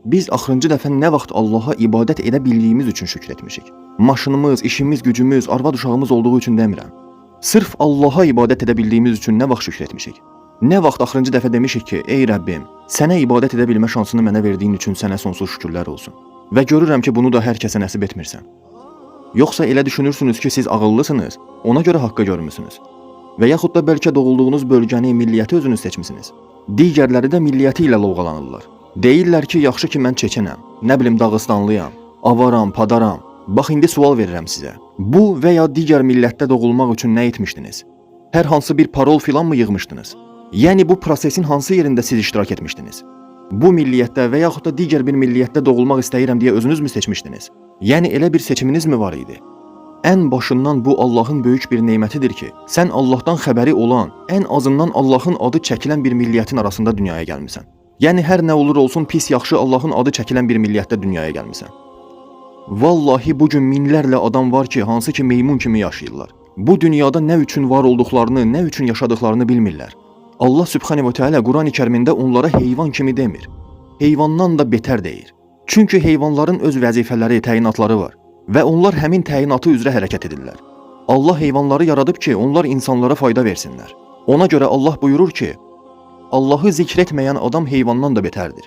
Biz axırıncı dəfə nə vaxt Allaha ibadət edə bildiyimiz üçün şükür etmişik? Maşınımız, işimiz, gücümüz, arvad uşağımız olduğu üçün demirəm. Sırf Allaha ibadət edə bildiyimiz üçün nə vaxt şükür etmişik? Nə vaxt axırıncı dəfə demişik ki, ey Rəbbim, sənə ibadət edə bilmə şansını mənə verdiyin üçün sənə sonsuz şükürlər olsun. Və görürəm ki, bunu da hər kəsə nəsib etmirsən. Yoxsa elə düşünürsünüz ki, siz ağıllısınız, ona görə haqqı görmüsünüz. Və yaxud da bəlkə doğulduğunuz bölgəni, milliyyəti özünüz seçmisiniz. Digərləri də milliyyəti ilə lovğalanırlar. Deyirlər ki, yaxşı ki mən çeçenəm, nə bilim Dağıstanlıyam, avaram, padaram. Bax indi sual verirəm sizə. Bu və ya digər millətdə doğulmaq üçün nə etmişdiniz? Hər hansı bir parol filan mı yığmışdınız? Yəni bu prosesin hansı yerində siz iştirak etmişdiniz? Bu milliyyətdə və yaxud da digər bir milliyyətdə doğulmaq istəyirəm deyə özünüz mü seçmişdiniz? Yəni elə bir seçiminiz mi var idi? Ən başından bu Allahın böyük bir nemətidir ki, sən Allahdan xəbəri olan, ən azından Allahın adı çəkilən bir milliyyətin arasında dünyaya gəlmisən. Yəni hər nə olur olsun pis yaxşı Allahın adı çəkilən bir millətdə dünyaya gəlmisən. Vallahi bugün minlərlə adam var ki, hansı ki meymun kimi yaşayırlar. Bu dünyada nə üçün var olduqlarını, nə üçün yaşadıqlarını bilmirlər. Allah Sübhanehu Teala Quran-ı Kərimində onlara heyvan kimi demir. Heyvandan da betər deyir. Çünki heyvanların öz vəzifələri, təyinatları var və onlar həmin təyinatı üzrə hərəkət edirlər. Allah heyvanları yaradıb ki, onlar insanlara fayda versinlər. Ona görə Allah buyurur ki, Allahı zikr etməyən adam heyvandan da betərdir.